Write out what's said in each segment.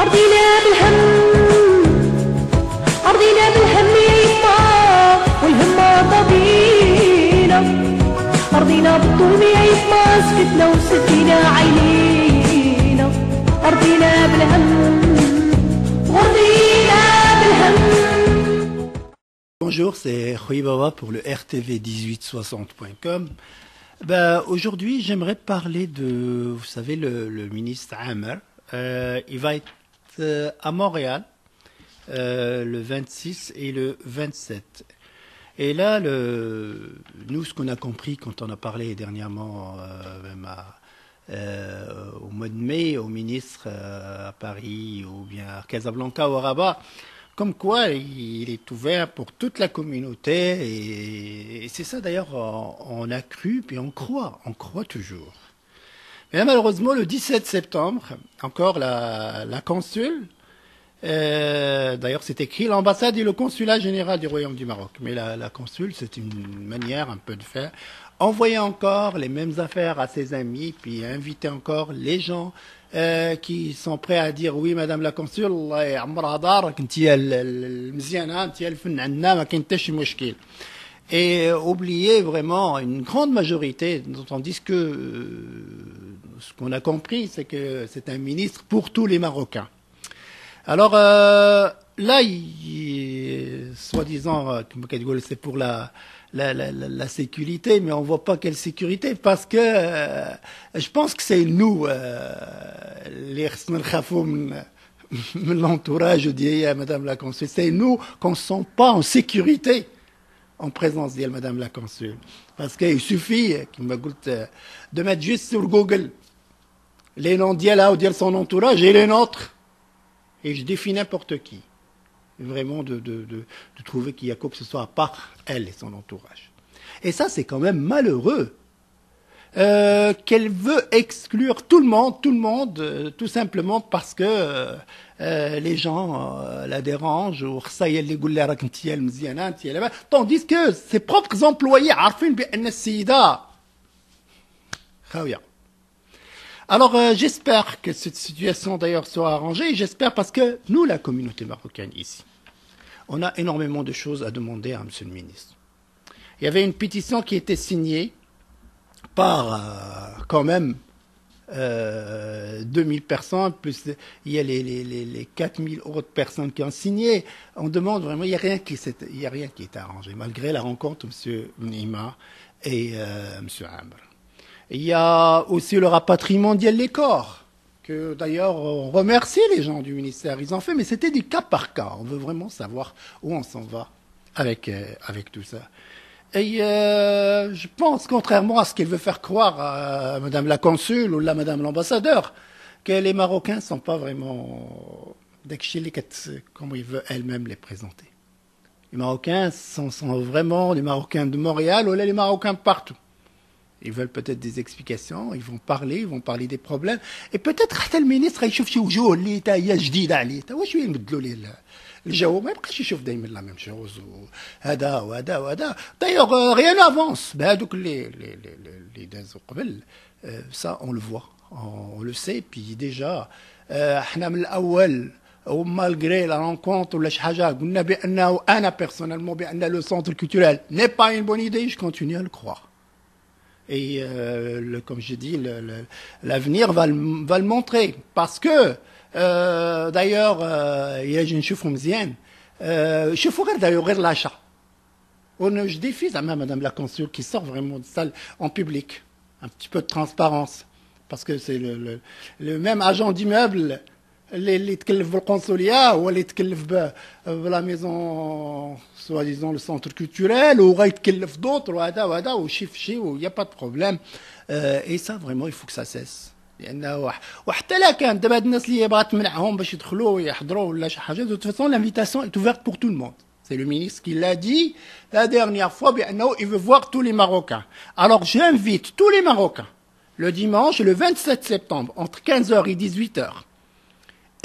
أرضينا بالهم أرضينا بالهم يا يما والهمة طبينا أرضينا بالظلم يا يما سكتنا وسدينا عينينا أرضينا بالهم وأرضينا بالهم. Bonjour, c'est Khoyi Baba pour le RTV1860.com. Aujourd'hui, j'aimerais parler de, vous savez, le ministre Amer. Il va être à Montréal le 26 et le 27. Et là, nous, ce qu'on a compris quand on a parlé dernièrement, même au mois de mai, au ministre à Paris ou bien à Casablanca ou à Rabat, comme quoi il est ouvert pour toute la communauté et c'est ça d'ailleurs on a cru puis on croit toujours. Mais là, malheureusement le 17 septembre, encore la consul, d'ailleurs c'est écrit l'ambassade et le consulat général du Royaume du Maroc, mais la consul c'est une manière un peu de faire, envoyer encore les mêmes affaires à ses amis puis inviter encore les gens qui sont prêts à dire oui madame la consul الله يعمرها دارك انت المزيانه انت الفن عندنا ما كاين حتى شي مشكل. Et oublier vraiment une grande majorité, tandis que ce qu'on a compris c'est que c'est un ministre pour tous les Marocains. Alors là soi-disant c'est pour la sécurité, mais on voit pas quelle sécurité, parce que je pense que c'est nous, les l'entourage, je dis à Madame la Consul, c'est nous qu'on ne sent pas en sécurité en présence de Madame la Consul. Parce qu'il suffit, de mettre juste sur Google les noms d'elle ou de son entourage et les nôtres. Et je défie n'importe qui. Vraiment de trouver qu'il y a quoi que ce soit à part elle et son entourage. Et ça, c'est quand même malheureux. Qu'elle veut exclure tout le monde, tout simplement parce que les gens la dérangent, ou tandis que ses propres employés عارفين بأن السيدة خاوية. Alors j'espère que cette situation d'ailleurs sera arrangée, j'espère parce que nous, la communauté marocaine ici, on a énormément de choses à demander à monsieur le ministre. Il y avait une pétition qui était signée par quand même 2000 personnes, plus il y a les 4000 autres personnes qui ont signé. On demande vraiment, il n'y a rien qui est arrangé, malgré la rencontre de monsieur Nima et monsieur Amr. Il y a aussi le rapatriement des corps, que d'ailleurs on remercie les gens du ministère, ils ont fait, mais c'était du cas par cas. On veut vraiment savoir où on s'en va avec tout ça. Et je pense, contrairement à ce qu'elle veut faire croire à Madame la Consul ou à Madame l'ambassadeur, que les Marocains ne sont pas vraiment comme ils veulent elle-même les présenter. Les Marocains sont vraiment les Marocains de Montréal ou les Marocains partout. Ils veulent peut-être des explications, ils vont parler des problèmes. Et peut-être حتى المينيستر يشوف شي وجوه اللي تا هي جديده عليه، تا واش يبدلوا ليه الجو، ما يبقاش يشوف دائما لا ميم شوز وهذا وهذا وهذا. D'ailleurs rien n'avance بهذوك اللي دازوا قبل. Ça on le voit, on le sait. Puis déjà احنا من الاول ومالغري la rencontre ولا شي حاجه قلنا بانه انا personnellement بان le centre culturel n'est pas une bonne idée, je continue à le croire. Et comme je dis, l'avenir va le montrer. Parce que, d'ailleurs, il y a une chose مزيان. Je ferai d'ailleurs l'achat. Je défie même Madame la Consul qui sort vraiment de salle en public. Un petit peu de transparence. Parce que c'est le même agent d'immeuble اللي يتكلف بالقنصليه هو اللي يتكلف بلا ميزون soi-disant le centre culturel وغيتكلف d'autres وهذا وشي في شي و y a pas de problème. Et ça vraiment il faut que ça cesse. لانه وحتى لا كان دابا هاد الناس اللي بغات تمنعهم باش يدخلوا ويحضروا ولا شي حاجه, de toute façon l'invitation est ouverte pour tout le monde. C'est le ministre qui l'a dit la dernière fois بانه il veut voir tous les Marocains. Alors j'invite tous les Marocains le dimanche le 27 septembre entre 15h et 18h.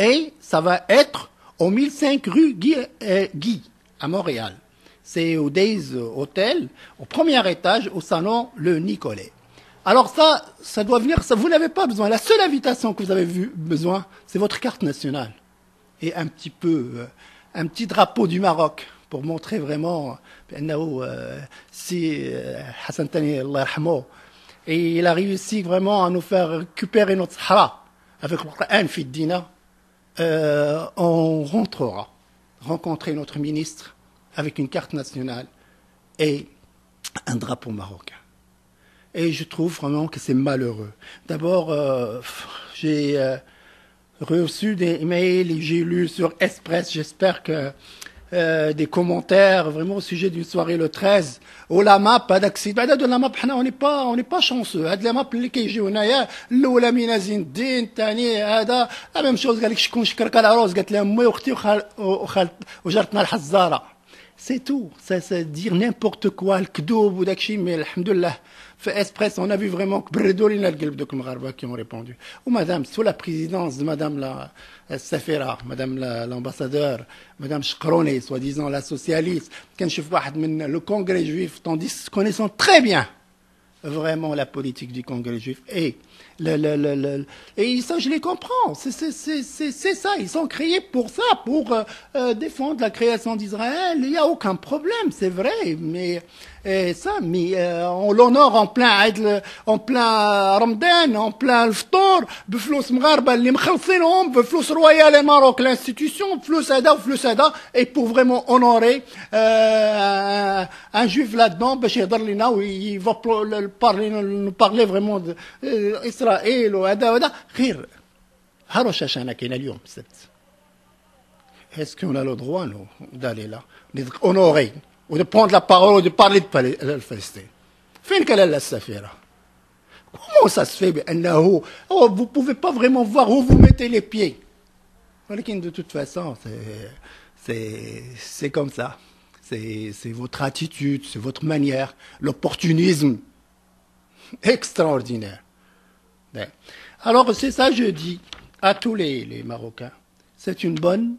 Et ça va être au 1005 rue Guy, à Montréal. C'est au Days Hotel, au premier étage, au salon Le Nicolet. Alors ça doit venir, ça, vous n'avez pas besoin. La seule invitation que vous avez besoin, c'est votre carte nationale. et un petit peu, un petit drapeau du Maroc pour montrer vraiment si Hassan Tani, Allah yarhamou, et il a réussi vraiment à nous faire récupérer notre Sahara avec le Coran fi Dina. On rentrera rencontrer notre ministre avec une carte nationale et un drapeau marocain. Et je trouve vraiment que c'est malheureux. D'abord, j'ai reçu des emails et j'ai lu sur Express, j'espère que des commentaires vraiment au sujet d'une soirée le 13. Oh la map, pas d'accident. De la map, on n'est pas chanceux. Had la map اللي كيجيو هنايا الاولى من زين الدين الثاني هذا la même chose قال لك شكون شكرك على روز قالت لها امي واختي وجارتنا الحزاره. C'est tout. C'est dire n'importe quoi, le kdoub ou dakshi, mais alhamdoulilah. Fait Express, on a vu vraiment que Bredolina le Gelb de Kumgarba qui ont répondu. Ou madame, sous la présidence de madame la Safira, madame l'ambassadeur, madame Shkroni, soi-disant la socialiste, quand je vois le congrès juif, tandis connaissant très bien vraiment la politique du congrès juif. Et ça, je les comprends. C'est ça. Ils sont créés pour ça, pour défendre la création d'Israël. Il n'y a aucun problème, c'est vrai. Mais on l'honore en plein Ramadan, en plein الفطور بفلوس مغاربة اللي مخلصينهم بفلوس رويال الماروك l'institution بفلوس هذا et pour vraiment honorer un juif là-dedans باش يهضر لنا il va nous parler vraiment d'Israël وهذا غير هروش عشان كاين اليوم السبت. Est-ce qu'on a le droit nous d'aller là d'être honorés ou de prendre la parole ou de parler de Palestine? Fin quelle est la Safira? Comment ça se fait? Vous pouvez pas vraiment voir où vous mettez les pieds. De toute façon, c'est comme ça. C'est votre attitude, c'est votre manière, l'opportunisme extraordinaire. Alors c'est ça, je dis à tous les Marocains, c'est une bonne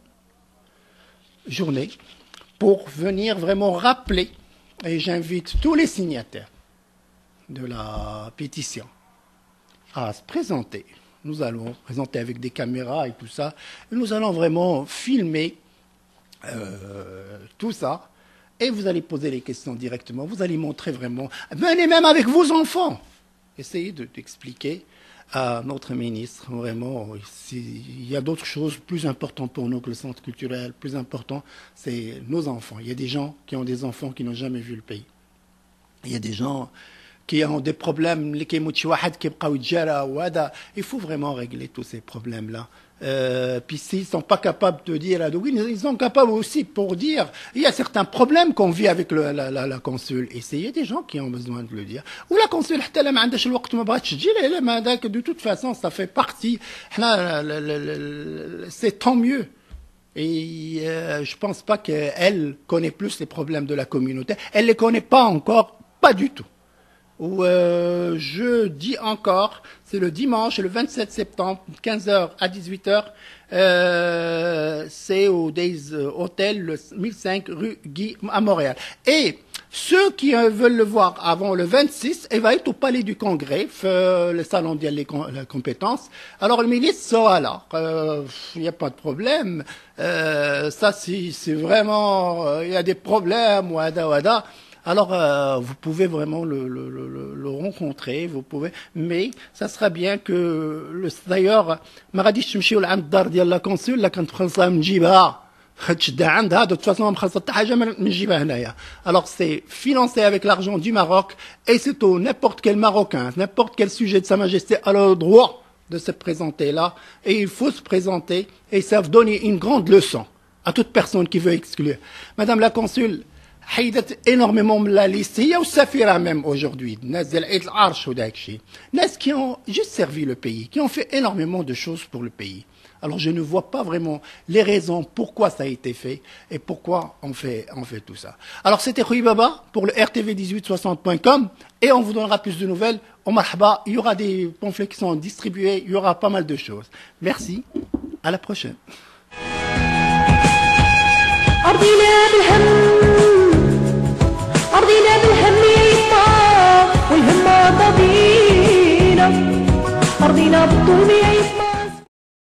journée pour venir vraiment rappeler, et j'invite tous les signataires de la pétition à se présenter. Nous allons présenter avec des caméras et tout ça. Et nous allons vraiment filmer tout ça. Et vous allez poser les questions directement. Vous allez montrer vraiment. Venez même avec vos enfants. Essayez d'expliquer à notre ministre, vraiment, il y a d'autres choses plus importantes pour nous que le centre culturel. Plus important, c'est nos enfants. Il y a des gens qui ont des enfants qui n'ont jamais vu le pays. Il y a des gens qui ont des problèmes. Il faut vraiment régler tous ces problèmes-là. Puis s'ils ne sont pas capables de dire, ils sont capables aussi pour dire, il y a certains problèmes qu'on vit avec la consul. Et il y a des gens qui ont besoin de le dire. Ou la consul, de toute façon, ça fait partie. C'est tant mieux. Et je pense pas qu'elle connaît plus les problèmes de la communauté. Elle les connaît pas encore, pas du tout. Ou je dis encore, c'est le dimanche, le 27 septembre, 15h à 18h, c'est au Days Hotel, le 1005 rue Guy à Montréal. Et ceux qui veulent le voir avant le 26, il va être au Palais du Congrès, le salon de la compétence. Alors le ministre sera là, il n'y a pas de problème. Ça, c'est vraiment, il y a des problèmes, wada. Alors, vous pouvez vraiment le rencontrer, vous pouvez, mais ça sera bien que, d'ailleurs, ما غاديش تمشيو لعند الدار ديال لا كونسول لا كانت مخلصه من جيبها تشد عندها de toute façon ما مخلصه حتى حاجه من جيبها هنايا. Alors c'est financé avec l'argent du Maroc et c'est au n'importe quel Marocain, n'importe quel sujet de Sa Majesté a le droit de se présenter là et il faut se présenter et ça va donner une grande leçon à toute personne qui veut exclure. Madame la consul, حيدت énormément la liste. Il y a Safira même aujourd'hui. Nas qui ont juste servi le pays, qui ont fait énormément de choses pour le pays. Alors je ne vois pas vraiment les raisons pourquoi ça a été fait et pourquoi on fait tout ça. Alors c'était Khouy Baba pour le RTV1860.com et on vous donnera plus de nouvelles. Au marhaba, il y aura des pamphlets qui sont distribués, il y aura pas mal de choses. Merci, à la prochaine. أرضينا بالهم يسمع والهم طبينا أرضينا بالظلم يسمع